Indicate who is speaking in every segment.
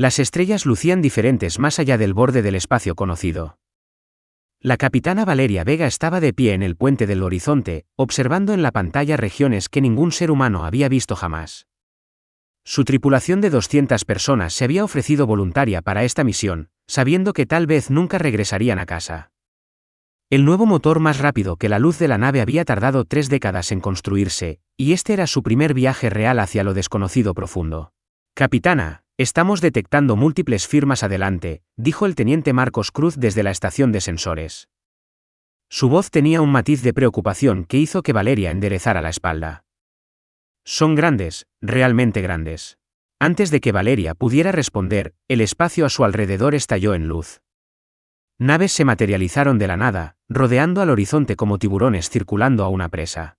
Speaker 1: Las estrellas lucían diferentes más allá del borde del espacio conocido. La capitana Valeria Vega estaba de pie en el puente del horizonte, observando en la pantalla regiones que ningún ser humano había visto jamás. Su tripulación de 200 personas se había ofrecido voluntaria para esta misión, sabiendo que tal vez nunca regresarían a casa. El nuevo motor más rápido que la luz de la nave había tardado 3 décadas en construirse, y este era su primer viaje real hacia lo desconocido profundo. Capitana, estamos detectando múltiples firmas adelante, dijo el teniente Marcos Cruz desde la estación de sensores. Su voz tenía un matiz de preocupación que hizo que Valeria enderezara la espalda. Son grandes, realmente grandes. Antes de que Valeria pudiera responder, el espacio a su alrededor estalló en luz. Naves se materializaron de la nada, rodeando al horizonte como tiburones circulando a una presa.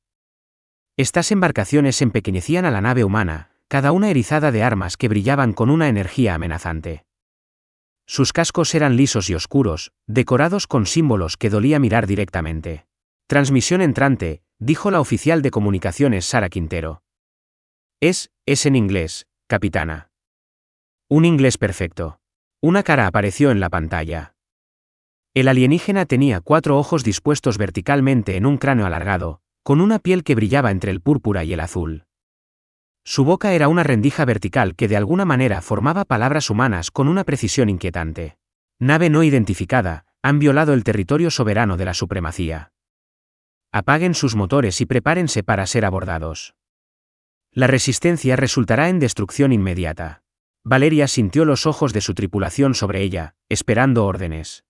Speaker 1: Estas embarcaciones empequeñecían a la nave humana, cada una erizada de armas que brillaban con una energía amenazante. Sus cascos eran lisos y oscuros, decorados con símbolos que dolía mirar directamente. Transmisión entrante, dijo la oficial de comunicaciones Sara Quintero. Es en inglés, capitana. Un inglés perfecto. Una cara apareció en la pantalla. El alienígena tenía 4 ojos dispuestos verticalmente en un cráneo alargado, con una piel que brillaba entre el púrpura y el azul. Su boca era una rendija vertical que de alguna manera formaba palabras humanas con una precisión inquietante. Nave no identificada, han violado el territorio soberano de la supremacía. Apaguen sus motores y prepárense para ser abordados. La resistencia resultará en destrucción inmediata. Valeria sintió los ojos de su tripulación sobre ella, esperando órdenes.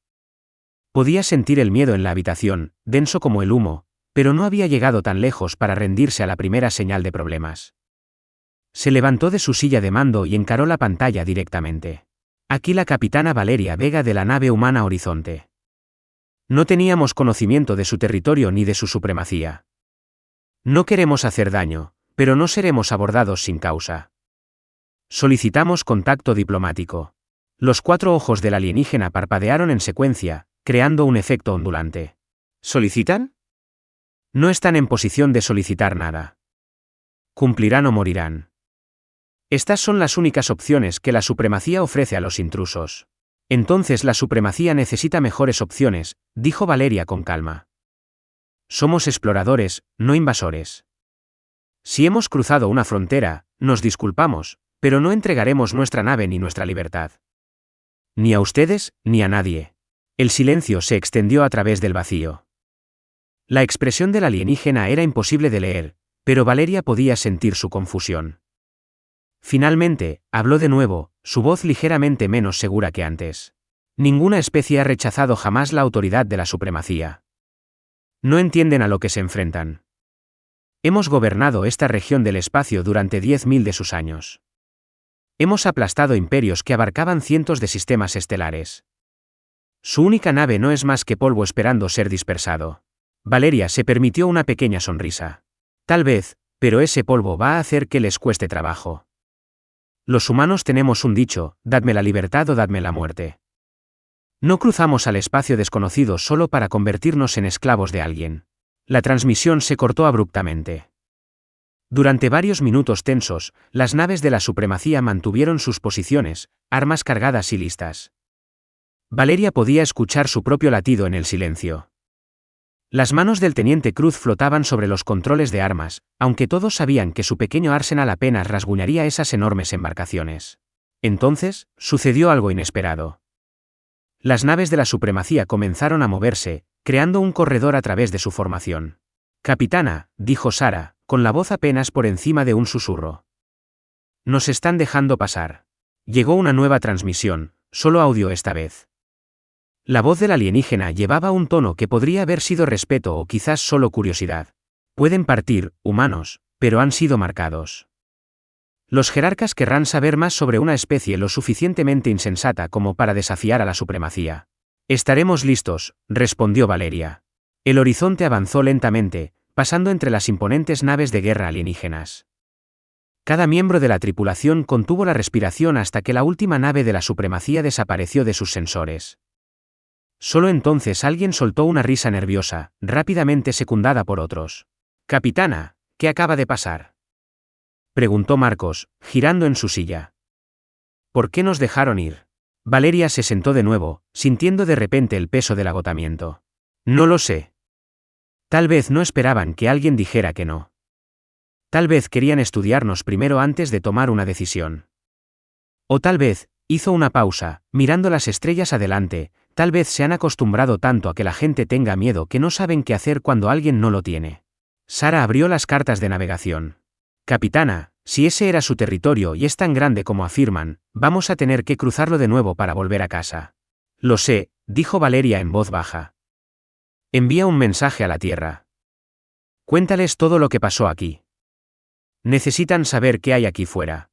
Speaker 1: Podía sentir el miedo en la habitación, denso como el humo, pero no había llegado tan lejos para rendirse a la primera señal de problemas. Se levantó de su silla de mando y encaró la pantalla directamente. Aquí la capitana Valeria Vega de la nave humana Horizonte. No teníamos conocimiento de su territorio ni de su supremacía. No queremos hacer daño, pero no seremos abordados sin causa. Solicitamos contacto diplomático. Los 4 ojos del alienígena parpadearon en secuencia, creando un efecto ondulante. ¿Solicitan? No están en posición de solicitar nada. Cumplirán o morirán. Estas son las únicas opciones que la supremacía ofrece a los intrusos. Entonces la supremacía necesita mejores opciones, dijo Valeria con calma. Somos exploradores, no invasores. Si hemos cruzado una frontera, nos disculpamos, pero no entregaremos nuestra nave ni nuestra libertad. Ni a ustedes, ni a nadie. El silencio se extendió a través del vacío. La expresión del alienígena era imposible de leer, pero Valeria podía sentir su confusión. Finalmente, habló de nuevo, su voz ligeramente menos segura que antes. Ninguna especie ha rechazado jamás la autoridad de la supremacía. No entienden a lo que se enfrentan. Hemos gobernado esta región del espacio durante 10.000 de sus años. Hemos aplastado imperios que abarcaban cientos de sistemas estelares. Su única nave no es más que polvo esperando ser dispersado. Valeria se permitió una pequeña sonrisa. Tal vez, pero ese polvo va a hacer que les cueste trabajo. Los humanos tenemos un dicho, dadme la libertad o dadme la muerte. No cruzamos al espacio desconocido solo para convertirnos en esclavos de alguien. La transmisión se cortó abruptamente. Durante varios minutos tensos, las naves de la supremacía mantuvieron sus posiciones, armas cargadas y listas. Valeria podía escuchar su propio latido en el silencio. Las manos del teniente Cruz flotaban sobre los controles de armas, aunque todos sabían que su pequeño arsenal apenas rasguñaría esas enormes embarcaciones. Entonces, sucedió algo inesperado. Las naves de la supremacía comenzaron a moverse, creando un corredor a través de su formación. Capitana, dijo Sara, con la voz apenas por encima de un susurro. Nos están dejando pasar. Llegó una nueva transmisión, solo audio esta vez. La voz del alienígena llevaba un tono que podría haber sido respeto o quizás solo curiosidad. Pueden partir, humanos, pero han sido marcados. Los jerarcas querrán saber más sobre una especie lo suficientemente insensata como para desafiar a la supremacía. Estaremos listos, respondió Valeria. El horizonte avanzó lentamente, pasando entre las imponentes naves de guerra alienígenas. Cada miembro de la tripulación contuvo la respiración hasta que la última nave de la supremacía desapareció de sus sensores. Solo entonces alguien soltó una risa nerviosa, rápidamente secundada por otros. «Capitana, ¿qué acaba de pasar?», preguntó Marcos, girando en su silla. ¿Por qué nos dejaron ir? Valeria se sentó de nuevo, sintiendo de repente el peso del agotamiento. No lo sé. Tal vez no esperaban que alguien dijera que no. Tal vez querían estudiarnos primero antes de tomar una decisión. O tal vez, hizo una pausa, mirando las estrellas adelante, tal vez se han acostumbrado tanto a que la gente tenga miedo que no saben qué hacer cuando alguien no lo tiene. Sara abrió las cartas de navegación. Capitana, si ese era su territorio y es tan grande como afirman, vamos a tener que cruzarlo de nuevo para volver a casa. Lo sé, dijo Valeria en voz baja. Envía un mensaje a la Tierra. Cuéntales todo lo que pasó aquí. Necesitan saber qué hay aquí fuera.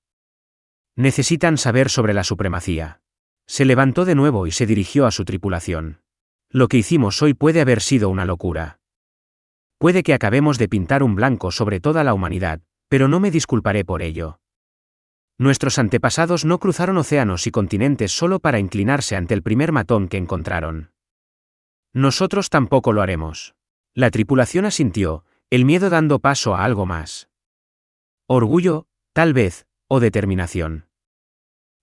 Speaker 1: Necesitan saber sobre la supremacía. Se levantó de nuevo y se dirigió a su tripulación. Lo que hicimos hoy puede haber sido una locura. Puede que acabemos de pintar un blanco sobre toda la humanidad, pero no me disculparé por ello. Nuestros antepasados no cruzaron océanos y continentes solo para inclinarse ante el primer matón que encontraron. Nosotros tampoco lo haremos. La tripulación asintió, el miedo dando paso a algo más. Orgullo, tal vez, o determinación.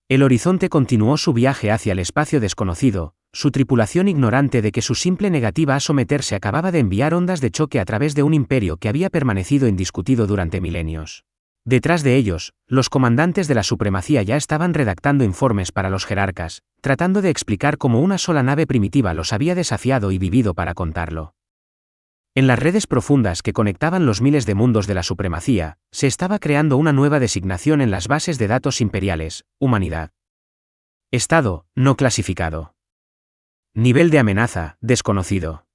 Speaker 1: El horizonte continuó su viaje hacia el espacio desconocido, su tripulación ignorante de que su simple negativa a someterse acababa de enviar ondas de choque a través de un imperio que había permanecido indiscutido durante milenios. Detrás de ellos, los comandantes de la supremacía ya estaban redactando informes para los jerarcas, tratando de explicar cómo una sola nave primitiva los había desafiado y vivido para contarlo. En las redes profundas que conectaban los miles de mundos de la supremacía, se estaba creando una nueva designación en las bases de datos imperiales: humanidad. Estado, no clasificado. Nivel de amenaza, desconocido.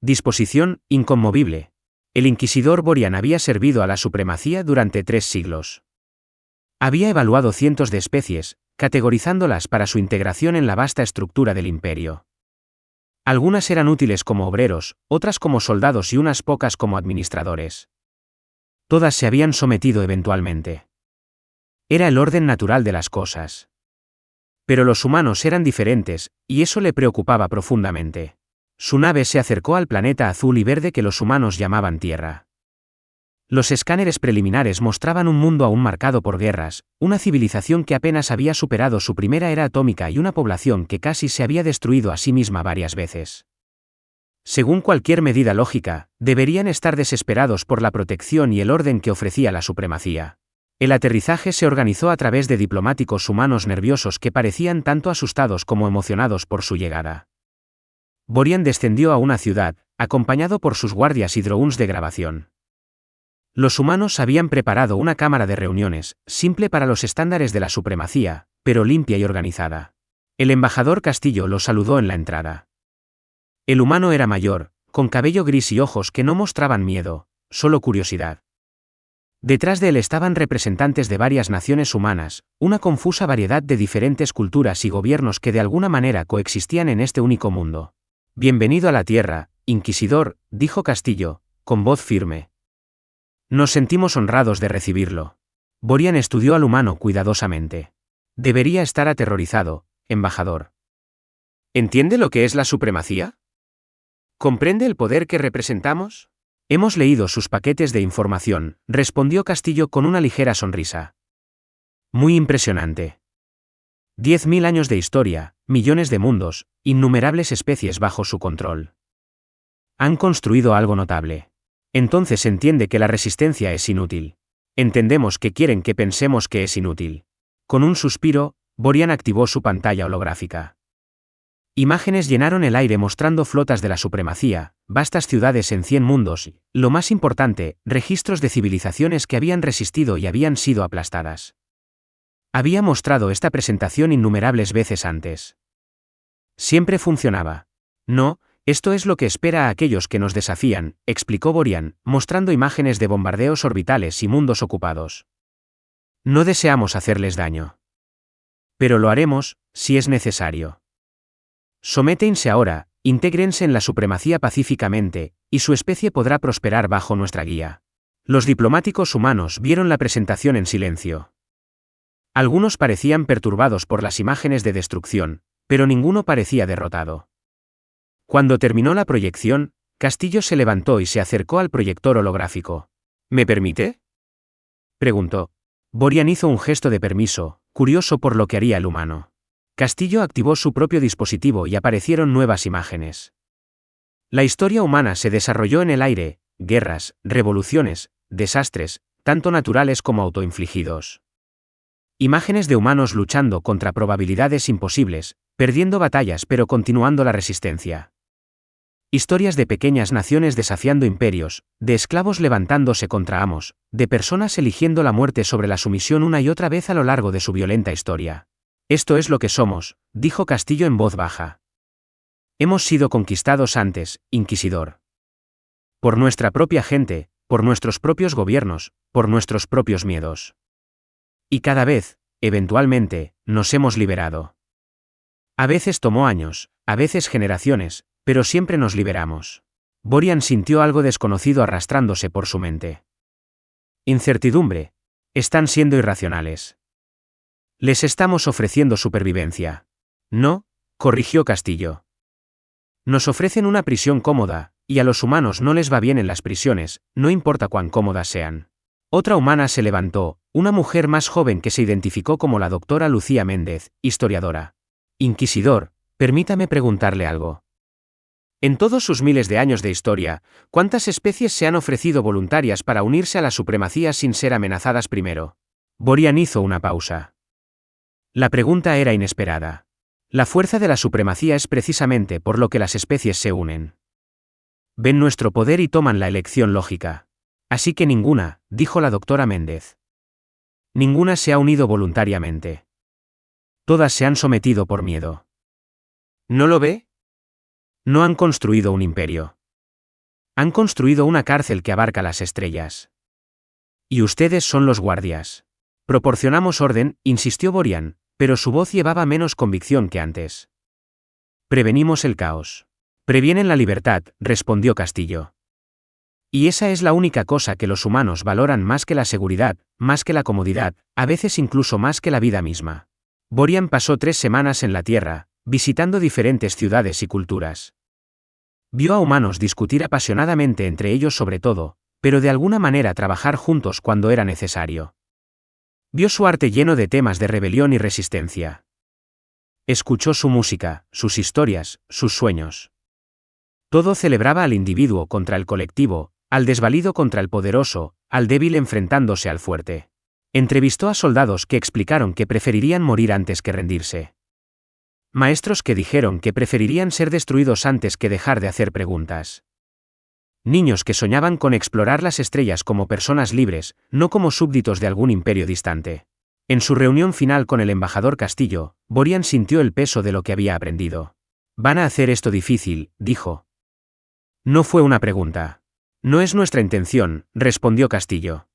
Speaker 1: Disposición, inconmovible. El inquisidor Borian había servido a la supremacía durante 3 siglos. Había evaluado cientos de especies, categorizándolas para su integración en la vasta estructura del imperio. Algunas eran útiles como obreros, otras como soldados y unas pocas como administradores. Todas se habían sometido eventualmente. Era el orden natural de las cosas. Pero los humanos eran diferentes, y eso le preocupaba profundamente. Su nave se acercó al planeta azul y verde que los humanos llamaban Tierra. Los escáneres preliminares mostraban un mundo aún marcado por guerras, una civilización que apenas había superado su primera era atómica y una población que casi se había destruido a sí misma varias veces. Según cualquier medida lógica, deberían estar desesperados por la protección y el orden que ofrecía la supremacía. El aterrizaje se organizó a través de diplomáticos humanos nerviosos que parecían tanto asustados como emocionados por su llegada. Borian descendió a una ciudad, acompañado por sus guardias y drones de grabación. Los humanos habían preparado una cámara de reuniones, simple para los estándares de la supremacía, pero limpia y organizada. El embajador Castillo los saludó en la entrada. El humano era mayor, con cabello gris y ojos que no mostraban miedo, solo curiosidad. Detrás de él estaban representantes de varias naciones humanas, una confusa variedad de diferentes culturas y gobiernos que de alguna manera coexistían en este único mundo. Bienvenido a la Tierra, Inquisidor, dijo Castillo, con voz firme. Nos sentimos honrados de recibirlo. Borian estudió al humano cuidadosamente. Debería estar aterrorizado, embajador. ¿Entiende lo que es la supremacía? ¿Comprende el poder que representamos? Hemos leído sus paquetes de información, respondió Castillo con una ligera sonrisa. Muy impresionante. 10.000 años de historia, millones de mundos, innumerables especies bajo su control. Han construido algo notable. Entonces entiende que la resistencia es inútil. Entendemos que quieren que pensemos que es inútil. Con un suspiro, Borian activó su pantalla holográfica. Imágenes llenaron el aire mostrando flotas de la supremacía, vastas ciudades en 100 mundos y, lo más importante, registros de civilizaciones que habían resistido y habían sido aplastadas. Había mostrado esta presentación innumerables veces antes. Siempre funcionaba. No, esto es lo que espera a aquellos que nos desafían, explicó Borian, mostrando imágenes de bombardeos orbitales y mundos ocupados. No deseamos hacerles daño. Pero lo haremos, si es necesario. Sométense ahora, intégrense en la supremacía pacíficamente, y su especie podrá prosperar bajo nuestra guía. Los diplomáticos humanos vieron la presentación en silencio. Algunos parecían perturbados por las imágenes de destrucción, pero ninguno parecía derrotado. Cuando terminó la proyección, Castillo se levantó y se acercó al proyector holográfico. ¿Me permite?, preguntó. Borian hizo un gesto de permiso, curioso por lo que haría el humano. Castillo activó su propio dispositivo y aparecieron nuevas imágenes. La historia humana se desarrolló en el aire, guerras, revoluciones, desastres, tanto naturales como autoinfligidos. Imágenes de humanos luchando contra probabilidades imposibles, perdiendo batallas pero continuando la resistencia. Historias de pequeñas naciones desafiando imperios, de esclavos levantándose contra amos, de personas eligiendo la muerte sobre la sumisión una y otra vez a lo largo de su violenta historia. Esto es lo que somos, dijo Castillo en voz baja. Hemos sido conquistados antes, Inquisidor. Por nuestra propia gente, por nuestros propios gobiernos, por nuestros propios miedos. Y cada vez, eventualmente, nos hemos liberado. A veces tomó años, a veces generaciones, pero siempre nos liberamos. Borian sintió algo desconocido arrastrándose por su mente. Incertidumbre. Están siendo irracionales. Les estamos ofreciendo supervivencia. No, corrigió Castillo. Nos ofrecen una prisión cómoda, y a los humanos no les va bien en las prisiones, no importa cuán cómodas sean. Otra humana se levantó, una mujer más joven que se identificó como la doctora Lucía Méndez, historiadora. Inquisidor, permítame preguntarle algo. En todos sus miles de años de historia, ¿cuántas especies se han ofrecido voluntarias para unirse a la supremacía sin ser amenazadas primero? Borian hizo una pausa. La pregunta era inesperada. La fuerza de la supremacía es precisamente por lo que las especies se unen. Ven nuestro poder y toman la elección lógica. Así que ninguna, dijo la doctora Méndez. Ninguna se ha unido voluntariamente. Todas se han sometido por miedo. ¿No lo ve? No han construido un imperio. Han construido una cárcel que abarca las estrellas. Y ustedes son los guardias. Proporcionamos orden, insistió Borian, pero su voz llevaba menos convicción que antes. Prevenimos el caos. Previenen la libertad, respondió Castillo. Y esa es la única cosa que los humanos valoran más que la seguridad, más que la comodidad, a veces incluso más que la vida misma. Borian pasó 3 semanas en la Tierra, visitando diferentes ciudades y culturas. Vio a humanos discutir apasionadamente entre ellos sobre todo, pero de alguna manera trabajar juntos cuando era necesario. Vio su arte lleno de temas de rebelión y resistencia. Escuchó su música, sus historias, sus sueños. Todo celebraba al individuo contra el colectivo, al desvalido contra el poderoso, al débil enfrentándose al fuerte. Entrevistó a soldados que explicaron que preferirían morir antes que rendirse. Maestros que dijeron que preferirían ser destruidos antes que dejar de hacer preguntas. Niños que soñaban con explorar las estrellas como personas libres, no como súbditos de algún imperio distante. En su reunión final con el embajador Castillo, Borian sintió el peso de lo que había aprendido. Van a hacer esto difícil, dijo. No fue una pregunta. No es nuestra intención, respondió Castillo.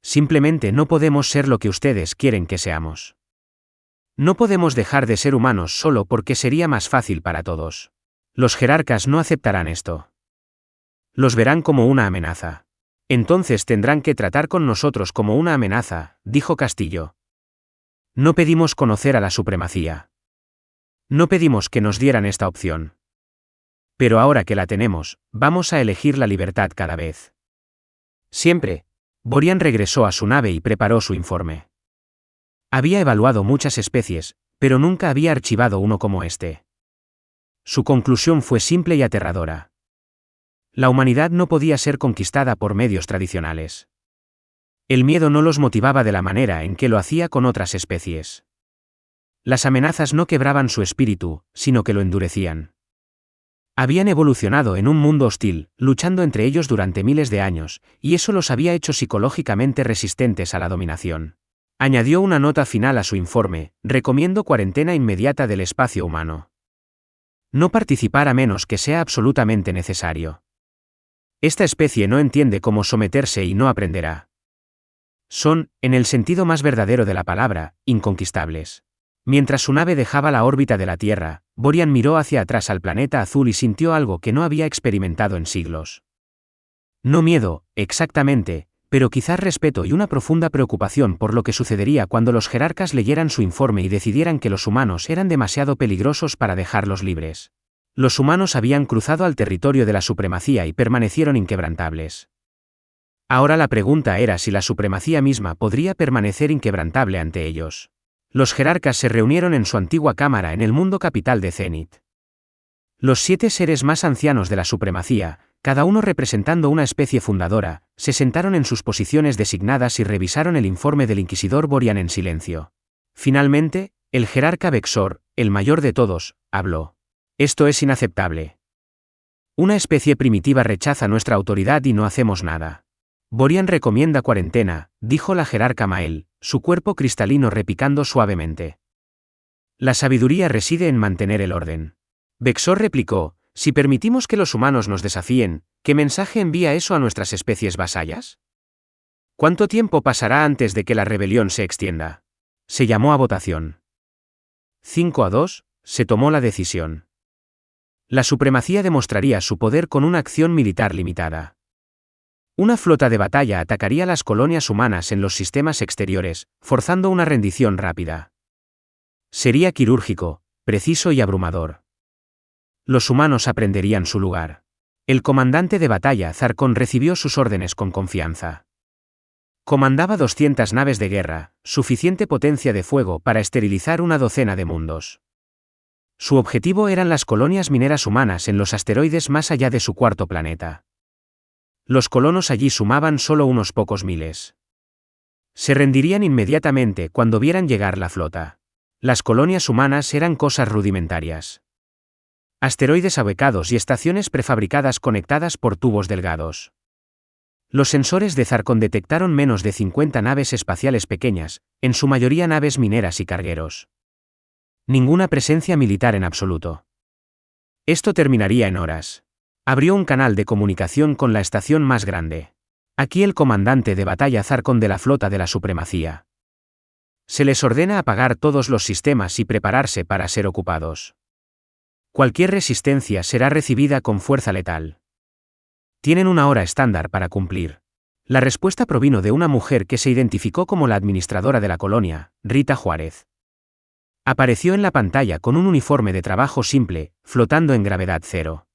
Speaker 1: Simplemente no podemos ser lo que ustedes quieren que seamos. No podemos dejar de ser humanos solo porque sería más fácil para todos. Los jerarcas no aceptarán esto. Los verán como una amenaza. Entonces tendrán que tratar con nosotros como una amenaza, dijo Castillo. No pedimos conocer a la supremacía. No pedimos que nos dieran esta opción. Pero ahora que la tenemos, vamos a elegir la libertad cada vez. Siempre. Borian regresó a su nave y preparó su informe. Había evaluado muchas especies, pero nunca había archivado uno como este. Su conclusión fue simple y aterradora. La humanidad no podía ser conquistada por medios tradicionales. El miedo no los motivaba de la manera en que lo hacía con otras especies. Las amenazas no quebraban su espíritu, sino que lo endurecían. Habían evolucionado en un mundo hostil, luchando entre ellos durante miles de años, y eso los había hecho psicológicamente resistentes a la dominación. Añadió una nota final a su informe: recomiendo cuarentena inmediata del espacio humano. No participar a menos que sea absolutamente necesario. Esta especie no entiende cómo someterse y no aprenderá. Son, en el sentido más verdadero de la palabra, inconquistables. Mientras su nave dejaba la órbita de la Tierra, Borian miró hacia atrás al planeta azul y sintió algo que no había experimentado en siglos. No miedo, exactamente, pero quizás respeto y una profunda preocupación por lo que sucedería cuando los jerarcas leyeran su informe y decidieran que los humanos eran demasiado peligrosos para dejarlos libres. Los humanos habían cruzado al territorio de la supremacía y permanecieron inquebrantables. Ahora la pregunta era si la supremacía misma podría permanecer inquebrantable ante ellos. Los jerarcas se reunieron en su antigua cámara en el mundo capital de Zenith. Los 7 seres más ancianos de la supremacía, cada uno representando una especie fundadora, se sentaron en sus posiciones designadas y revisaron el informe del inquisidor Borian en silencio. Finalmente, el jerarca Vexor, el mayor de todos, habló. Esto es inaceptable. Una especie primitiva rechaza nuestra autoridad y no hacemos nada. Borian recomienda cuarentena, dijo la jerarca Mael, su cuerpo cristalino repicando suavemente. La sabiduría reside en mantener el orden. Vexor replicó, si permitimos que los humanos nos desafíen, ¿qué mensaje envía eso a nuestras especies vasallas? ¿Cuánto tiempo pasará antes de que la rebelión se extienda? Se llamó a votación. 5-2, se tomó la decisión. La supremacía demostraría su poder con una acción militar limitada. Una flota de batalla atacaría las colonias humanas en los sistemas exteriores, forzando una rendición rápida. Sería quirúrgico, preciso y abrumador. Los humanos aprenderían su lugar. El comandante de batalla Zarkon recibió sus órdenes con confianza. Comandaba 200 naves de guerra, suficiente potencia de fuego para esterilizar una docena de mundos. Su objetivo eran las colonias mineras humanas en los asteroides más allá de su cuarto planeta. Los colonos allí sumaban solo unos pocos miles. Se rendirían inmediatamente cuando vieran llegar la flota. Las colonias humanas eran cosas rudimentarias. Asteroides ahuecados y estaciones prefabricadas conectadas por tubos delgados. Los sensores de Zarkon detectaron menos de 50 naves espaciales pequeñas, en su mayoría naves mineras y cargueros. Ninguna presencia militar en absoluto. Esto terminaría en horas. Abrió un canal de comunicación con la estación más grande. Aquí el comandante de batalla Zarkon de la flota de la supremacía. Se les ordena apagar todos los sistemas y prepararse para ser ocupados. Cualquier resistencia será recibida con fuerza letal. Tienen una hora estándar para cumplir. La respuesta provino de una mujer que se identificó como la administradora de la colonia, Rita Juárez. Apareció en la pantalla con un uniforme de trabajo simple, flotando en gravedad cero.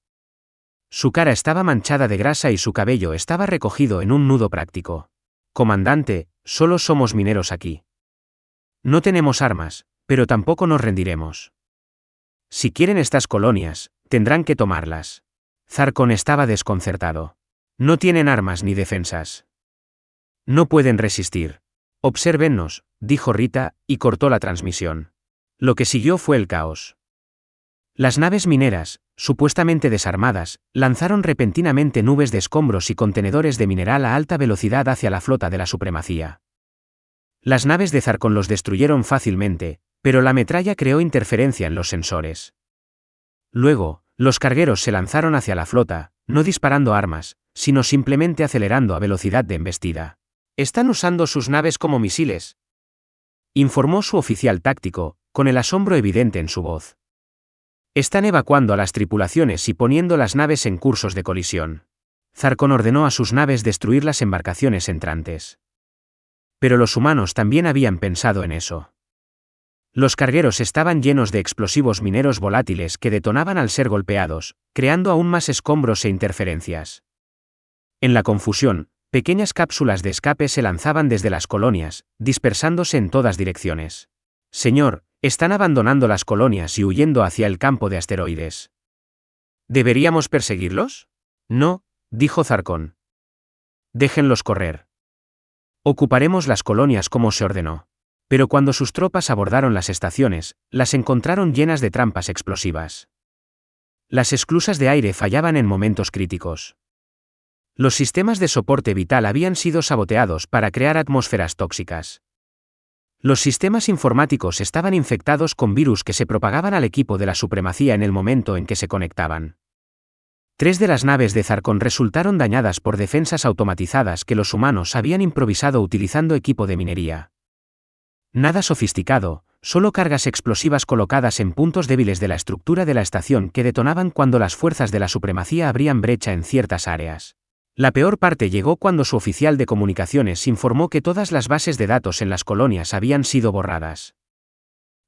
Speaker 1: Su cara estaba manchada de grasa y su cabello estaba recogido en un nudo práctico. Comandante, solo somos mineros aquí. No tenemos armas, pero tampoco nos rendiremos. Si quieren estas colonias, tendrán que tomarlas. Zarkon estaba desconcertado. No tienen armas ni defensas. No pueden resistir. Obsérvennos, dijo Rita, y cortó la transmisión. Lo que siguió fue el caos. Las naves mineras, supuestamente desarmadas, lanzaron repentinamente nubes de escombros y contenedores de mineral a alta velocidad hacia la flota de la supremacía. Las naves de Zarkon los destruyeron fácilmente, pero la metralla creó interferencia en los sensores. Luego, los cargueros se lanzaron hacia la flota, no disparando armas, sino simplemente acelerando a velocidad de embestida. «Están usando sus naves como misiles», informó su oficial táctico, con el asombro evidente en su voz. «Están evacuando a las tripulaciones y poniendo las naves en cursos de colisión». Zarkon ordenó a sus naves destruir las embarcaciones entrantes. Pero los humanos también habían pensado en eso. Los cargueros estaban llenos de explosivos mineros volátiles que detonaban al ser golpeados, creando aún más escombros e interferencias. En la confusión, pequeñas cápsulas de escape se lanzaban desde las colonias, dispersándose en todas direcciones. «Señor, están abandonando las colonias y huyendo hacia el campo de asteroides». «¿Deberíamos perseguirlos?» «No», dijo Zarkon. «Déjenlos correr. Ocuparemos las colonias como se ordenó». Pero cuando sus tropas abordaron las estaciones, las encontraron llenas de trampas explosivas. Las esclusas de aire fallaban en momentos críticos. Los sistemas de soporte vital habían sido saboteados para crear atmósferas tóxicas. Los sistemas informáticos estaban infectados con virus que se propagaban al equipo de la supremacía en el momento en que se conectaban. 3 de las naves de Zarkon resultaron dañadas por defensas automatizadas que los humanos habían improvisado utilizando equipo de minería. Nada sofisticado, solo cargas explosivas colocadas en puntos débiles de la estructura de la estación que detonaban cuando las fuerzas de la supremacía abrían brecha en ciertas áreas. La peor parte llegó cuando su oficial de comunicaciones informó que todas las bases de datos en las colonias habían sido borradas.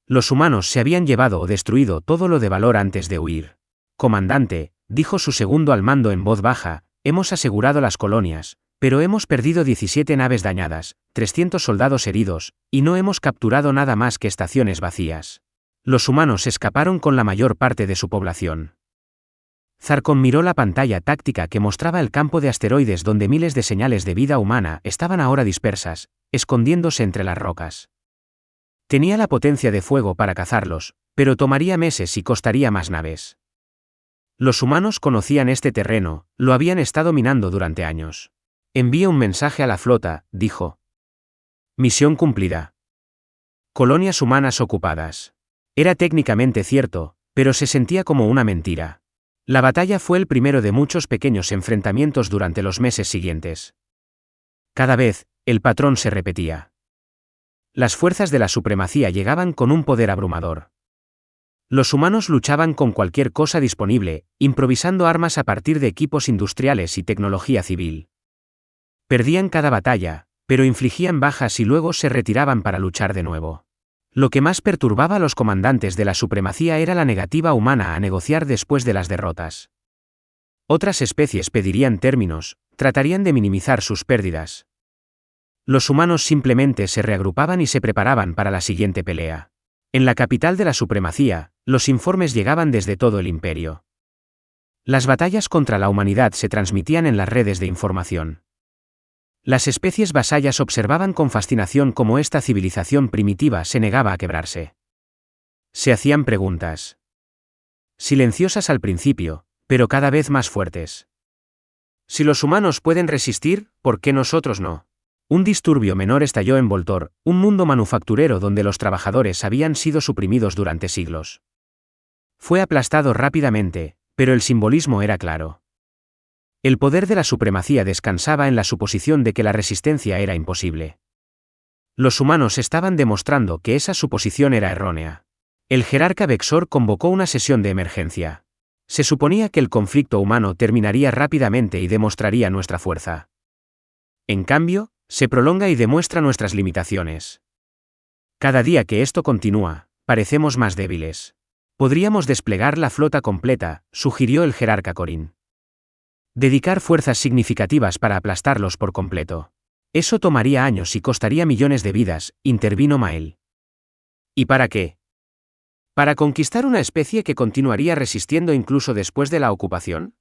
Speaker 1: Los humanos se habían llevado o destruido todo lo de valor antes de huir. «Comandante», dijo su segundo al mando en voz baja, «hemos asegurado las colonias, Pero hemos perdido 17 naves dañadas, 300 soldados heridos, y no hemos capturado nada más que estaciones vacías. Los humanos escaparon con la mayor parte de su población. Zarkon miró la pantalla táctica que mostraba el campo de asteroides donde miles de señales de vida humana estaban ahora dispersas, escondiéndose entre las rocas. Tenía la potencia de fuego para cazarlos, pero tomaría meses y costaría más naves. Los humanos conocían este terreno, lo habían estado minando durante años. Envía un mensaje a la flota, dijo. Misión cumplida. Colonias humanas ocupadas. Era técnicamente cierto, pero se sentía como una mentira. La batalla fue el primero de muchos pequeños enfrentamientos durante los meses siguientes. Cada vez, el patrón se repetía. Las fuerzas de la supremacía llegaban con un poder abrumador. Los humanos luchaban con cualquier cosa disponible, improvisando armas a partir de equipos industriales y tecnología civil. Perdían cada batalla, pero infligían bajas y luego se retiraban para luchar de nuevo. Lo que más perturbaba a los comandantes de la supremacía era la negativa humana a negociar después de las derrotas. Otras especies pedirían términos, tratarían de minimizar sus pérdidas. Los humanos simplemente se reagrupaban y se preparaban para la siguiente pelea. En la capital de la supremacía, los informes llegaban desde todo el imperio. Las batallas contra la humanidad se transmitían en las redes de información. Las especies vasallas observaban con fascinación cómo esta civilización primitiva se negaba a quebrarse. Se hacían preguntas. Silenciosas al principio, pero cada vez más fuertes. Si los humanos pueden resistir, ¿por qué nosotros no? Un disturbio menor estalló en Voltor, un mundo manufacturero donde los trabajadores habían sido suprimidos durante siglos. Fue aplastado rápidamente, pero el simbolismo era claro. El poder de la supremacía descansaba en la suposición de que la resistencia era imposible. Los humanos estaban demostrando que esa suposición era errónea. El jerarca Vexor convocó una sesión de emergencia. Se suponía que el conflicto humano terminaría rápidamente y demostraría nuestra fuerza. En cambio, se prolonga y demuestra nuestras limitaciones. Cada día que esto continúa, parecemos más débiles. Podríamos desplegar la flota completa, sugirió el jerarca Corin. Dedicar fuerzas significativas para aplastarlos por completo. Eso tomaría años y costaría millones de vidas, intervino Mael. ¿Y para qué? ¿Para conquistar una especie que continuaría resistiendo incluso después de la ocupación?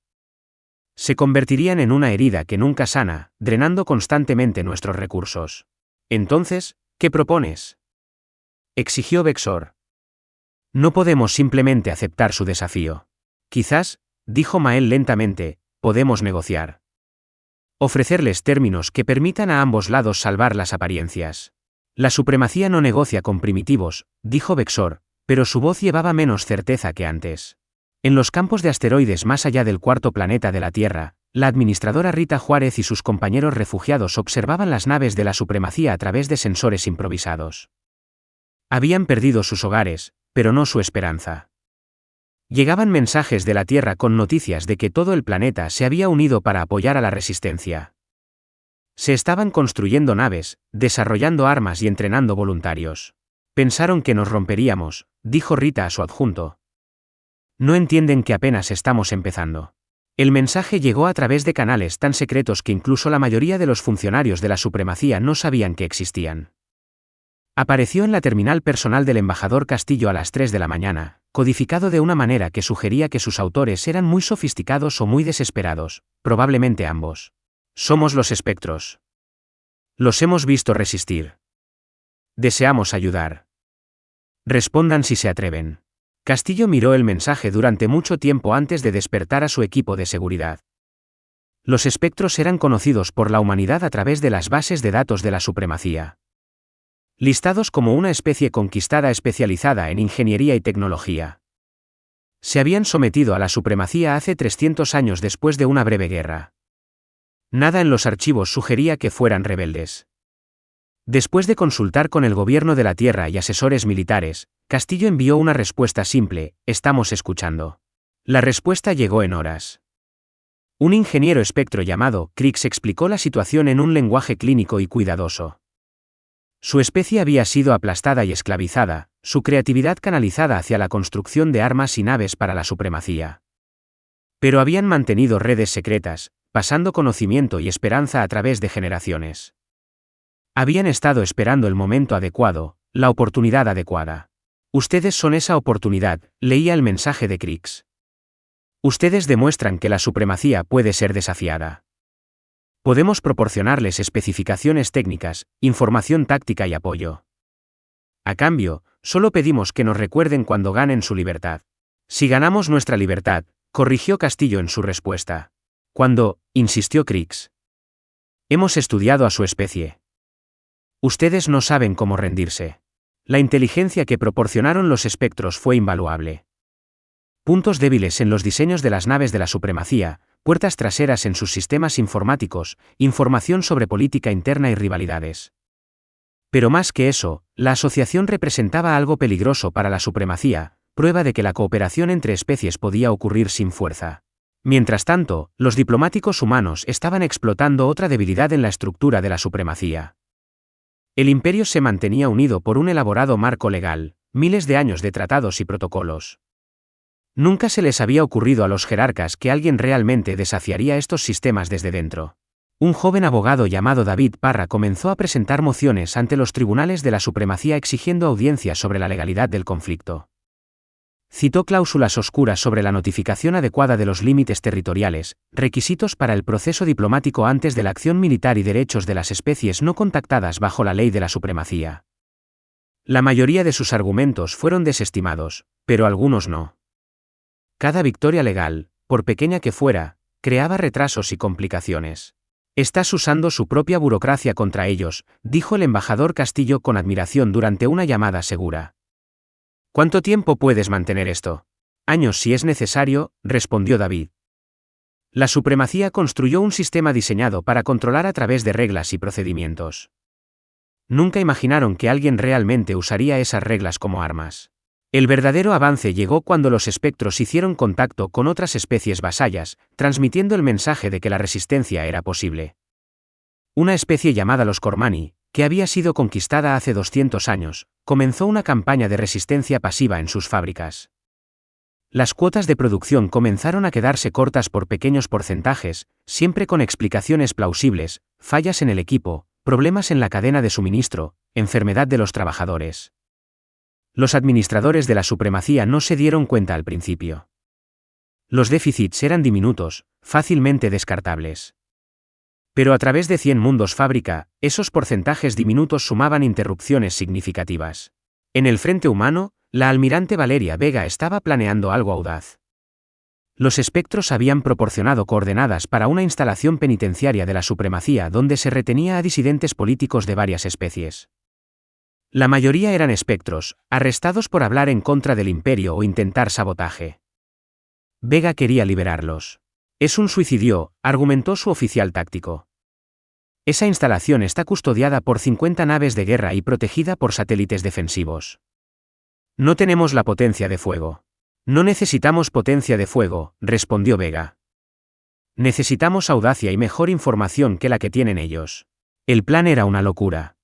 Speaker 1: Se convertirían en una herida que nunca sana, drenando constantemente nuestros recursos. Entonces, ¿qué propones? Exigió Vexor. No podemos simplemente aceptar su desafío. Quizás, dijo Mael lentamente, podemos negociar. Ofrecerles términos que permitan a ambos lados salvar las apariencias. La supremacía no negocia con primitivos, dijo Vexor, pero su voz llevaba menos certeza que antes. En los campos de asteroides más allá del cuarto planeta de la Tierra, la administradora Rita Juárez y sus compañeros refugiados observaban las naves de la supremacía a través de sensores improvisados. Habían perdido sus hogares, pero no su esperanza. Llegaban mensajes de la Tierra con noticias de que todo el planeta se había unido para apoyar a la resistencia. Se estaban construyendo naves, desarrollando armas y entrenando voluntarios. Pensaron que nos romperíamos, dijo Rita a su adjunto. No entienden que apenas estamos empezando. El mensaje llegó a través de canales tan secretos que incluso la mayoría de los funcionarios de la supremacía no sabían que existían. Apareció en la terminal personal del embajador Castillo a las 3 de la mañana, codificado de una manera que sugería que sus autores eran muy sofisticados o muy desesperados, probablemente ambos. Somos los espectros. Los hemos visto resistir. Deseamos ayudar. Respondan si se atreven. Castillo miró el mensaje durante mucho tiempo antes de despertar a su equipo de seguridad. Los espectros eran conocidos por la humanidad a través de las bases de datos de la supremacía. Listados como una especie conquistada especializada en ingeniería y tecnología. Se habían sometido a la supremacía hace 300 años después de una breve guerra. Nada en los archivos sugería que fueran rebeldes. Después de consultar con el gobierno de la Tierra y asesores militares, Castillo envió una respuesta simple: estamos escuchando. La respuesta llegó en horas. Un ingeniero espectro llamado Krix explicó la situación en un lenguaje clínico y cuidadoso. Su especie había sido aplastada y esclavizada, su creatividad canalizada hacia la construcción de armas y naves para la supremacía. Pero habían mantenido redes secretas, pasando conocimiento y esperanza a través de generaciones. Habían estado esperando el momento adecuado, la oportunidad adecuada. Ustedes son esa oportunidad, leía el mensaje de Krix. Ustedes demuestran que la supremacía puede ser desafiada. Podemos proporcionarles especificaciones técnicas, información táctica y apoyo. A cambio, solo pedimos que nos recuerden cuando ganen su libertad. Si ganamos nuestra libertad, corrigió Castillo en su respuesta. Cuando, insistió Krix. Hemos estudiado a su especie. Ustedes no saben cómo rendirse. La inteligencia que proporcionaron los espectros fue invaluable. Puntos débiles en los diseños de las naves de la supremacía, puertas traseras en sus sistemas informáticos, información sobre política interna y rivalidades. Pero más que eso, la asociación representaba algo peligroso para la supremacía, prueba de que la cooperación entre especies podía ocurrir sin fuerza. Mientras tanto, los diplomáticos humanos estaban explotando otra debilidad en la estructura de la supremacía. El imperio se mantenía unido por un elaborado marco legal, miles de años de tratados y protocolos. Nunca se les había ocurrido a los jerarcas que alguien realmente desafiaría estos sistemas desde dentro. Un joven abogado llamado David Parra comenzó a presentar mociones ante los tribunales de la supremacía exigiendo audiencias sobre la legalidad del conflicto. Citó cláusulas oscuras sobre la notificación adecuada de los límites territoriales, requisitos para el proceso diplomático antes de la acción militar y derechos de las especies no contactadas bajo la ley de la supremacía. La mayoría de sus argumentos fueron desestimados, pero algunos no. Cada victoria legal, por pequeña que fuera, creaba retrasos y complicaciones. Estás usando su propia burocracia contra ellos, dijo el embajador Castillo con admiración durante una llamada segura. ¿Cuánto tiempo puedes mantener esto? Años si es necesario, respondió David. La supremacía construyó un sistema diseñado para controlar a través de reglas y procedimientos. Nunca imaginaron que alguien realmente usaría esas reglas como armas. El verdadero avance llegó cuando los espectros hicieron contacto con otras especies vasallas, transmitiendo el mensaje de que la resistencia era posible. Una especie llamada los Cormani, que había sido conquistada hace 200 años, comenzó una campaña de resistencia pasiva en sus fábricas. Las cuotas de producción comenzaron a quedarse cortas por pequeños porcentajes, siempre con explicaciones plausibles, fallas en el equipo, problemas en la cadena de suministro, enfermedad de los trabajadores. Los administradores de la supremacía no se dieron cuenta al principio. Los déficits eran diminutos, fácilmente descartables. Pero a través de 100 mundos fábrica, esos porcentajes diminutos sumaban interrupciones significativas. En el frente humano, la almirante Valeria Vega estaba planeando algo audaz. Los espectros habían proporcionado coordenadas para una instalación penitenciaria de la supremacía donde se retenía a disidentes políticos de varias especies. La mayoría eran espectros, arrestados por hablar en contra del imperio o intentar sabotaje. Vega quería liberarlos. Es un suicidio, argumentó su oficial táctico. Esa instalación está custodiada por 50 naves de guerra y protegida por satélites defensivos. No tenemos la potencia de fuego. No necesitamos potencia de fuego, respondió Vega. Necesitamos audacia y mejor información que la que tienen ellos. El plan era una locura.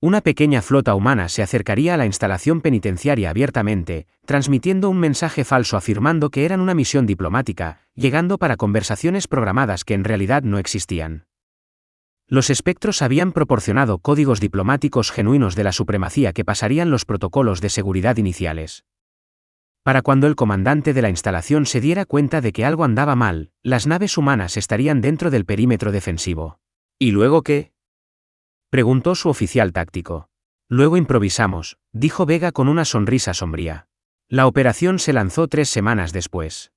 Speaker 1: Una pequeña flota humana se acercaría a la instalación penitenciaria abiertamente, transmitiendo un mensaje falso afirmando que eran una misión diplomática, llegando para conversaciones programadas que en realidad no existían. Los espectros habían proporcionado códigos diplomáticos genuinos de la supremacía que pasarían los protocolos de seguridad iniciales. Para cuando el comandante de la instalación se diera cuenta de que algo andaba mal, las naves humanas estarían dentro del perímetro defensivo. ¿Y luego qué? Preguntó su oficial táctico. Luego improvisamos, dijo Vega con una sonrisa sombría. La operación se lanzó 3 semanas después.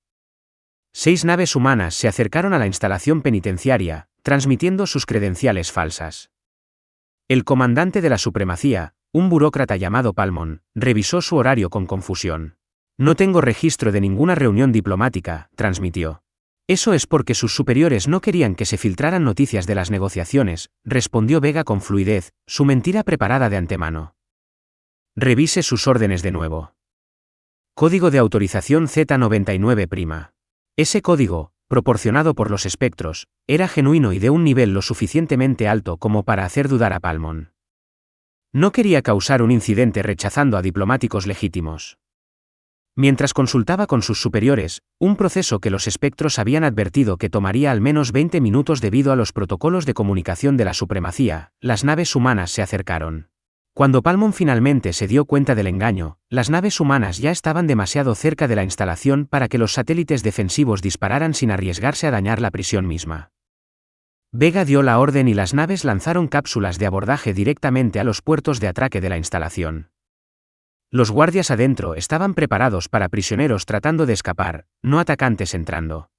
Speaker 1: 6 naves humanas se acercaron a la instalación penitenciaria, transmitiendo sus credenciales falsas. El comandante de la supremacía, un burócrata llamado Palmon, revisó su horario con confusión. No tengo registro de ninguna reunión diplomática, transmitió. Eso es porque sus superiores no querían que se filtraran noticias de las negociaciones, respondió Vega con fluidez, su mentira preparada de antemano. Revise sus órdenes de nuevo. Código de autorización Z99'. Ese código, proporcionado por los espectros, era genuino y de un nivel lo suficientemente alto como para hacer dudar a Palmon. No quería causar un incidente rechazando a diplomáticos legítimos. Mientras consultaba con sus superiores, un proceso que los espectros habían advertido que tomaría al menos 20 minutos debido a los protocolos de comunicación de la supremacía, las naves humanas se acercaron. Cuando Palmon finalmente se dio cuenta del engaño, las naves humanas ya estaban demasiado cerca de la instalación para que los satélites defensivos dispararan sin arriesgarse a dañar la prisión misma. Vega dio la orden y las naves lanzaron cápsulas de abordaje directamente a los puertos de atraque de la instalación. Los guardias adentro estaban preparados para prisioneros tratando de escapar, no atacantes entrando.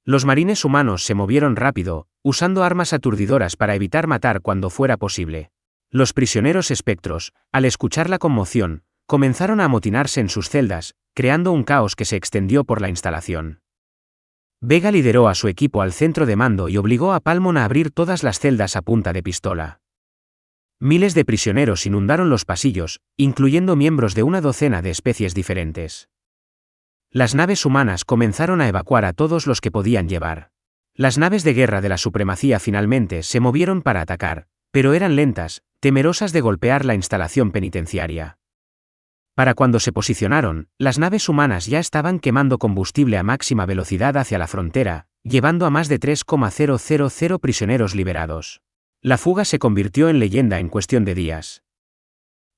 Speaker 1: Los marines humanos se movieron rápido, usando armas aturdidoras para evitar matar cuando fuera posible. Los prisioneros espectros, al escuchar la conmoción, comenzaron a amotinarse en sus celdas, creando un caos que se extendió por la instalación. Vega lideró a su equipo al centro de mando y obligó a Palmon a abrir todas las celdas a punta de pistola. Miles de prisioneros inundaron los pasillos, incluyendo miembros de una docena de especies diferentes. Las naves humanas comenzaron a evacuar a todos los que podían llevar. Las naves de guerra de la supremacía finalmente se movieron para atacar, pero eran lentas, temerosas de golpear la instalación penitenciaria. Para cuando se posicionaron, las naves humanas ya estaban quemando combustible a máxima velocidad hacia la frontera, llevando a más de 3,000 prisioneros liberados. La fuga se convirtió en leyenda en cuestión de días.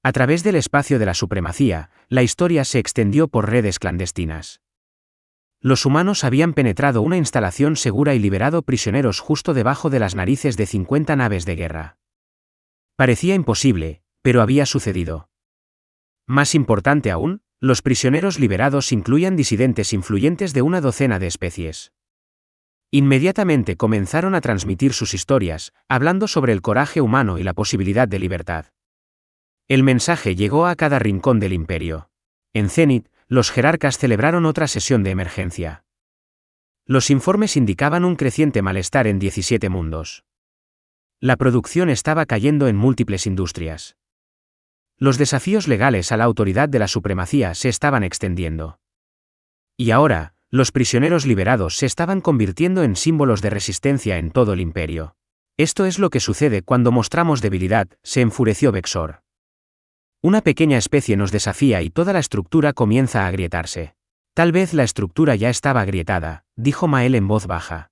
Speaker 1: A través del espacio de la supremacía, la historia se extendió por redes clandestinas. Los humanos habían penetrado una instalación segura y liberado prisioneros justo debajo de las narices de 50 naves de guerra. Parecía imposible, pero había sucedido. Más importante aún, los prisioneros liberados incluían disidentes influyentes de una docena de especies. Inmediatamente comenzaron a transmitir sus historias, hablando sobre el coraje humano y la posibilidad de libertad. El mensaje llegó a cada rincón del imperio. En Zenith, los jerarcas celebraron otra sesión de emergencia. Los informes indicaban un creciente malestar en 17 mundos. La producción estaba cayendo en múltiples industrias. Los desafíos legales a la autoridad de la supremacía se estaban extendiendo. Y ahora, los prisioneros liberados se estaban convirtiendo en símbolos de resistencia en todo el imperio. Esto es lo que sucede cuando mostramos debilidad, se enfureció Vexor. Una pequeña especie nos desafía y toda la estructura comienza a agrietarse. Tal vez la estructura ya estaba agrietada, dijo Mael en voz baja.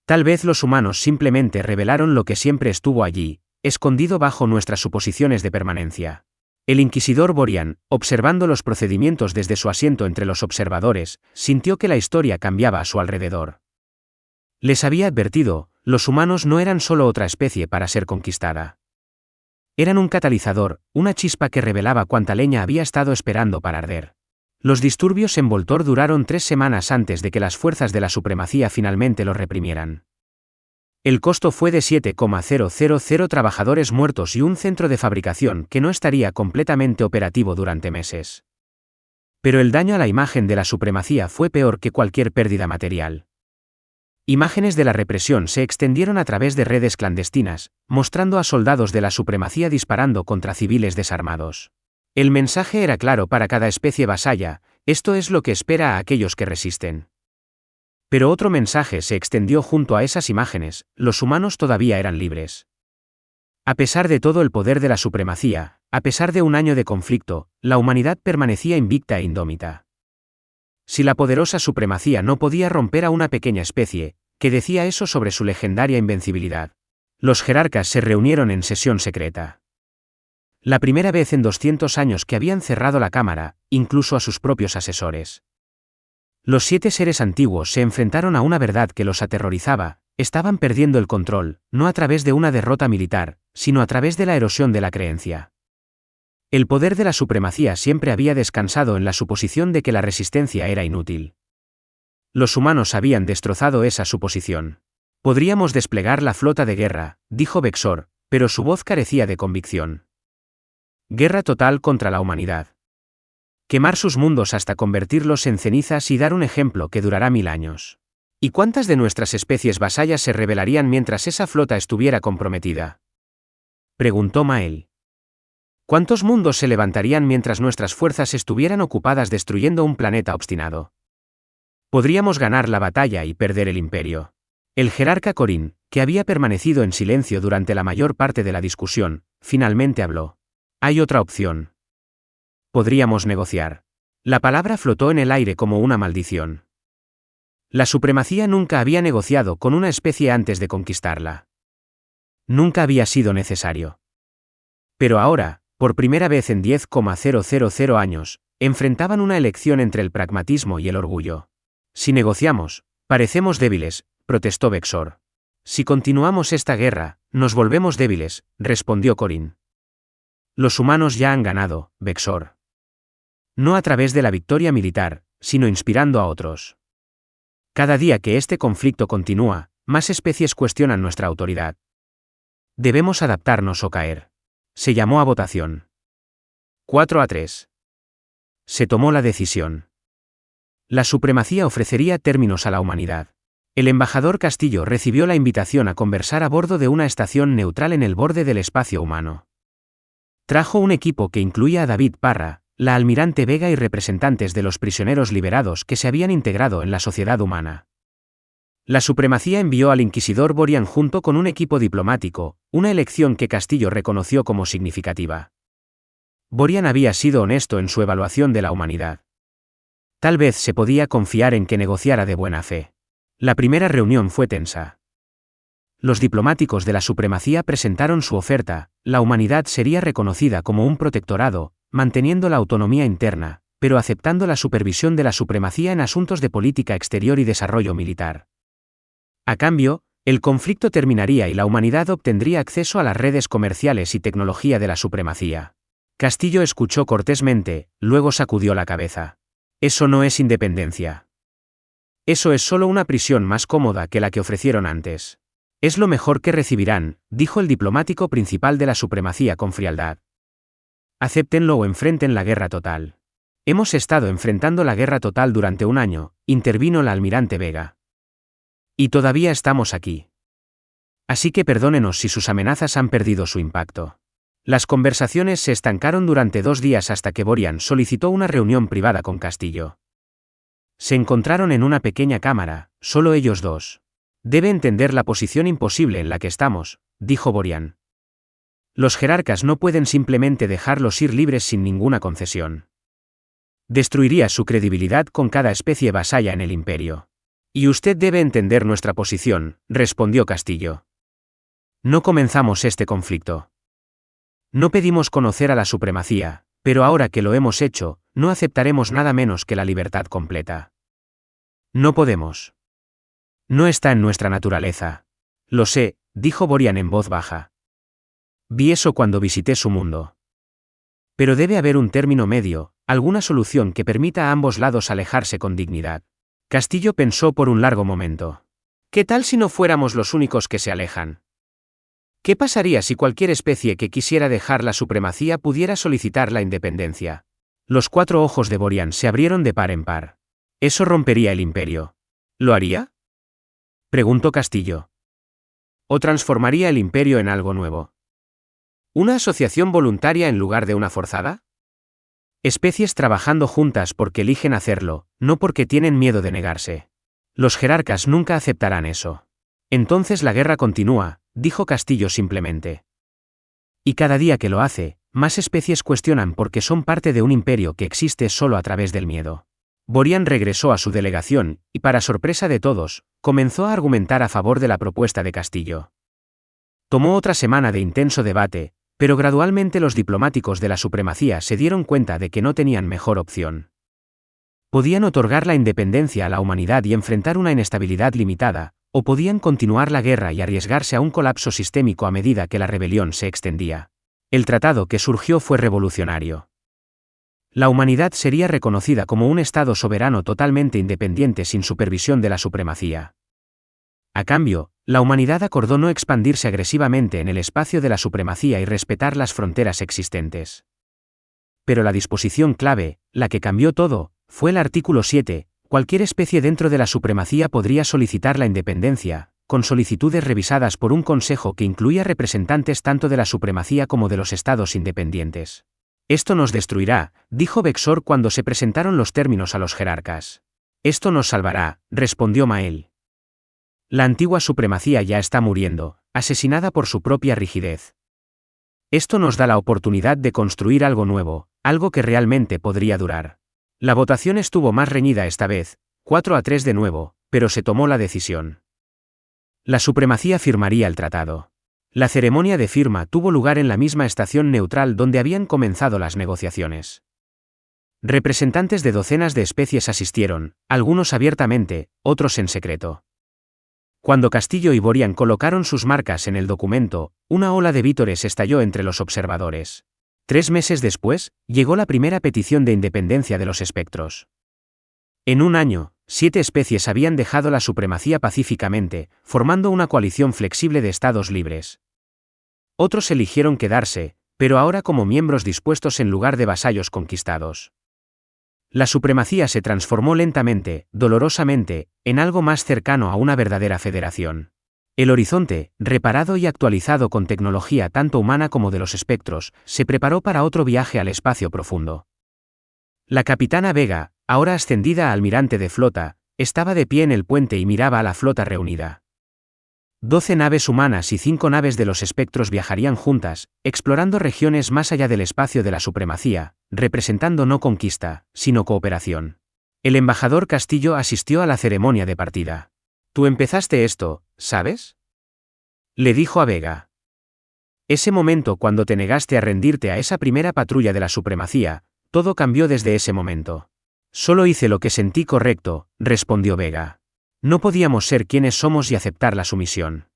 Speaker 1: Tal vez los humanos simplemente revelaron lo que siempre estuvo allí, escondido bajo nuestras suposiciones de permanencia. El inquisidor Borian, observando los procedimientos desde su asiento entre los observadores, sintió que la historia cambiaba a su alrededor. Les había advertido, los humanos no eran solo otra especie para ser conquistada. Eran un catalizador, una chispa que revelaba cuánta leña había estado esperando para arder. Los disturbios en Voltor duraron 3 semanas antes de que las fuerzas de la supremacía finalmente los reprimieran. El costo fue de 7,000 trabajadores muertos y un centro de fabricación que no estaría completamente operativo durante meses. Pero el daño a la imagen de la supremacía fue peor que cualquier pérdida material. Imágenes de la represión se extendieron a través de redes clandestinas, mostrando a soldados de la supremacía disparando contra civiles desarmados. El mensaje era claro para cada especie vasalla: esto es lo que espera a aquellos que resisten. Pero otro mensaje se extendió junto a esas imágenes: los humanos todavía eran libres. A pesar de todo el poder de la supremacía, a pesar de un año de conflicto, la humanidad permanecía invicta e indómita. Si la poderosa supremacía no podía romper a una pequeña especie, ¿qué decía eso sobre su legendaria invencibilidad? Los jerarcas se reunieron en sesión secreta. La primera vez en 200 años que habían cerrado la cámara, incluso a sus propios asesores. Los 7 seres antiguos se enfrentaron a una verdad que los aterrorizaba: estaban perdiendo el control, no a través de una derrota militar, sino a través de la erosión de la creencia. El poder de la supremacía siempre había descansado en la suposición de que la resistencia era inútil. Los humanos habían destrozado esa suposición. Podríamos desplegar la flota de guerra, dijo Vexor, pero su voz carecía de convicción. Guerra total contra la humanidad. Quemar sus mundos hasta convertirlos en cenizas y dar un ejemplo que durará 1000 años. ¿Y cuántas de nuestras especies vasallas se rebelarían mientras esa flota estuviera comprometida?, preguntó Mael. ¿Cuántos mundos se levantarían mientras nuestras fuerzas estuvieran ocupadas destruyendo un planeta obstinado? Podríamos ganar la batalla y perder el imperio. El jerarca Corín, que había permanecido en silencio durante la mayor parte de la discusión, finalmente habló. Hay otra opción. Podríamos negociar. La palabra flotó en el aire como una maldición. La supremacía nunca había negociado con una especie antes de conquistarla. Nunca había sido necesario. Pero ahora, por primera vez en 10,000 años, enfrentaban una elección entre el pragmatismo y el orgullo. Si negociamos, parecemos débiles, protestó Vexor. Si continuamos esta guerra, nos volvemos débiles, respondió Corin. Los humanos ya han ganado, Vexor. No a través de la victoria militar, sino inspirando a otros. Cada día que este conflicto continúa, más especies cuestionan nuestra autoridad. Debemos adaptarnos o caer. Se llamó a votación. 4-3. Se tomó la decisión. La supremacía ofrecería términos a la humanidad. El embajador Castillo recibió la invitación a conversar a bordo de una estación neutral en el borde del espacio humano. Trajo un equipo que incluía a David Parra, la almirante Vega y representantes de los prisioneros liberados que se habían integrado en la sociedad humana. La supremacía envió al inquisidor Borian junto con un equipo diplomático, una elección que Castillo reconoció como significativa. Borian había sido honesto en su evaluación de la humanidad. Tal vez se podía confiar en que negociara de buena fe. La primera reunión fue tensa. Los diplomáticos de la supremacía presentaron su oferta: la humanidad sería reconocida como un protectorado, manteniendo la autonomía interna, pero aceptando la supervisión de la supremacía en asuntos de política exterior y desarrollo militar. A cambio, el conflicto terminaría y la humanidad obtendría acceso a las redes comerciales y tecnología de la supremacía. Castillo escuchó cortésmente, luego sacudió la cabeza. Eso no es independencia. Eso es solo una prisión más cómoda que la que ofrecieron antes. Es lo mejor que recibirán, dijo el diplomático principal de la supremacía con frialdad. Acéptenlo o enfrenten la guerra total. Hemos estado enfrentando la guerra total durante un año, intervino la almirante Vega. Y todavía estamos aquí. Así que perdónenos si sus amenazas han perdido su impacto. Las conversaciones se estancaron durante 2 días hasta que Borian solicitó una reunión privada con Castillo. Se encontraron en una pequeña cámara, solo ellos dos. Debe entender la posición imposible en la que estamos, dijo Borian. Los jerarcas no pueden simplemente dejarlos ir libres sin ninguna concesión. Destruiría su credibilidad con cada especie vasalla en el imperio. Y usted debe entender nuestra posición, respondió Castillo. No comenzamos este conflicto. No pedimos conocer a la supremacía, pero ahora que lo hemos hecho, no aceptaremos nada menos que la libertad completa. No podemos. No está en nuestra naturaleza. Lo sé, dijo Borian en voz baja. Vi eso cuando visité su mundo. Pero debe haber un término medio, alguna solución que permita a ambos lados alejarse con dignidad. Castillo pensó por un largo momento. ¿Qué tal si no fuéramos los únicos que se alejan? ¿Qué pasaría si cualquier especie que quisiera dejar la supremacía pudiera solicitar la independencia? Los 4 ojos de Borian se abrieron de par en par. Eso rompería el imperio. ¿Lo haría?, preguntó Castillo. ¿O transformaría el imperio en algo nuevo? ¿Una asociación voluntaria en lugar de una forzada? Especies trabajando juntas porque eligen hacerlo, no porque tienen miedo de negarse. Los jerarcas nunca aceptarán eso. Entonces la guerra continúa, dijo Castillo simplemente. Y cada día que lo hace, más especies cuestionan porque son parte de un imperio que existe solo a través del miedo. Borian regresó a su delegación, y para sorpresa de todos, comenzó a argumentar a favor de la propuesta de Castillo. Tomó otra semana de intenso debate, pero gradualmente los diplomáticos de la supremacía se dieron cuenta de que no tenían mejor opción. Podían otorgar la independencia a la humanidad y enfrentar una inestabilidad limitada, o podían continuar la guerra y arriesgarse a un colapso sistémico a medida que la rebelión se extendía. El tratado que surgió fue revolucionario. La humanidad sería reconocida como un estado soberano totalmente independiente sin supervisión de la supremacía. A cambio, la humanidad acordó no expandirse agresivamente en el espacio de la supremacía y respetar las fronteras existentes. Pero la disposición clave, la que cambió todo, fue el artículo 7, cualquier especie dentro de la supremacía podría solicitar la independencia, con solicitudes revisadas por un consejo que incluía representantes tanto de la supremacía como de los estados independientes. Esto nos destruirá, dijo Vexor cuando se presentaron los términos a los jerarcas. Esto nos salvará, respondió Mael. La antigua supremacía ya está muriendo, asesinada por su propia rigidez. Esto nos da la oportunidad de construir algo nuevo, algo que realmente podría durar. La votación estuvo más reñida esta vez, 4-3 de nuevo, pero se tomó la decisión. La supremacía firmaría el tratado. La ceremonia de firma tuvo lugar en la misma estación neutral donde habían comenzado las negociaciones. Representantes de docenas de especies asistieron, algunos abiertamente, otros en secreto. Cuando Castillo y Borian colocaron sus marcas en el documento, una ola de vítores estalló entre los observadores. 3 meses después, llegó la primera petición de independencia de los espectros. En un año, 7 especies habían dejado la supremacía pacíficamente, formando una coalición flexible de estados libres. Otros eligieron quedarse, pero ahora como miembros dispuestos en lugar de vasallos conquistados. La supremacía se transformó lentamente, dolorosamente, en algo más cercano a una verdadera federación. El horizonte, reparado y actualizado con tecnología tanto humana como de los espectros, se preparó para otro viaje al espacio profundo. La capitana Vega, ahora ascendida a almirante de flota, estaba de pie en el puente y miraba a la flota reunida. 12 naves humanas y 5 naves de los espectros viajarían juntas, explorando regiones más allá del espacio de la supremacía, representando no conquista, sino cooperación. El embajador Castillo asistió a la ceremonia de partida. «Tú empezaste esto, ¿sabes?», le dijo a Vega. «Ese momento cuando te negaste a rendirte a esa primera patrulla de la supremacía, todo cambió desde ese momento». «Solo hice lo que sentí correcto», respondió Vega. «No podíamos ser quienes somos y aceptar la sumisión».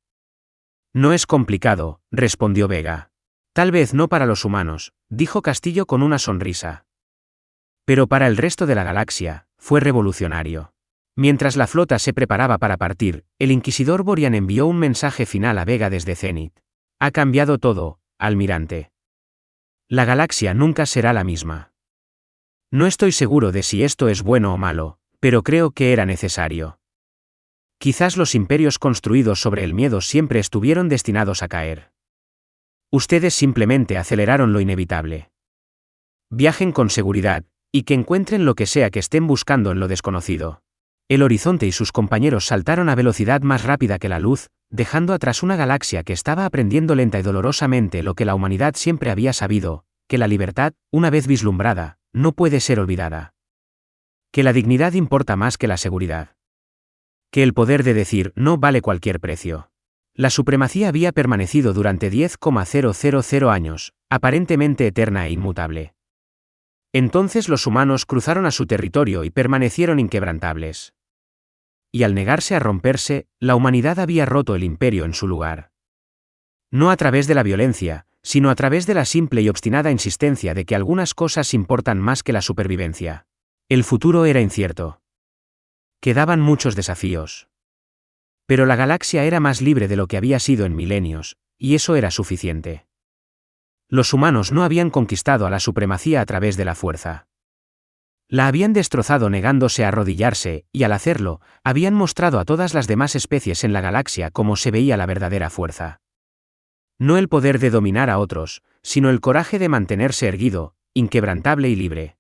Speaker 1: «No es complicado», respondió Vega. «Tal vez no para los humanos», dijo Castillo con una sonrisa. «Pero para el resto de la galaxia, fue revolucionario». Mientras la flota se preparaba para partir, el inquisidor Borian envió un mensaje final a Vega desde Zenith. «Ha cambiado todo, almirante. La galaxia nunca será la misma. No estoy seguro de si esto es bueno o malo, pero creo que era necesario. Quizás los imperios construidos sobre el miedo siempre estuvieron destinados a caer. Ustedes simplemente aceleraron lo inevitable. Viajen con seguridad, y que encuentren lo que sea que estén buscando en lo desconocido». El horizonte y sus compañeros saltaron a velocidad más rápida que la luz, dejando atrás una galaxia que estaba aprendiendo lenta y dolorosamente lo que la humanidad siempre había sabido, que la libertad, una vez vislumbrada, no puede ser olvidada. Que la dignidad importa más que la seguridad. Que el poder de decir no vale cualquier precio. La supremacía había permanecido durante 10,000 años, aparentemente eterna e inmutable. Entonces los humanos cruzaron a su territorio y permanecieron inquebrantables. Y al negarse a romperse, la humanidad había roto el imperio en su lugar. No a través de la violencia, sino a través de la simple y obstinada insistencia de que algunas cosas importan más que la supervivencia. El futuro era incierto. Quedaban muchos desafíos. Pero la galaxia era más libre de lo que había sido en milenios, y eso era suficiente. Los humanos no habían conquistado a la supremacía a través de la fuerza. La habían destrozado negándose a arrodillarse, y al hacerlo, habían mostrado a todas las demás especies en la galaxia cómo se veía la verdadera fuerza. No el poder de dominar a otros, sino el coraje de mantenerse erguido, inquebrantable y libre.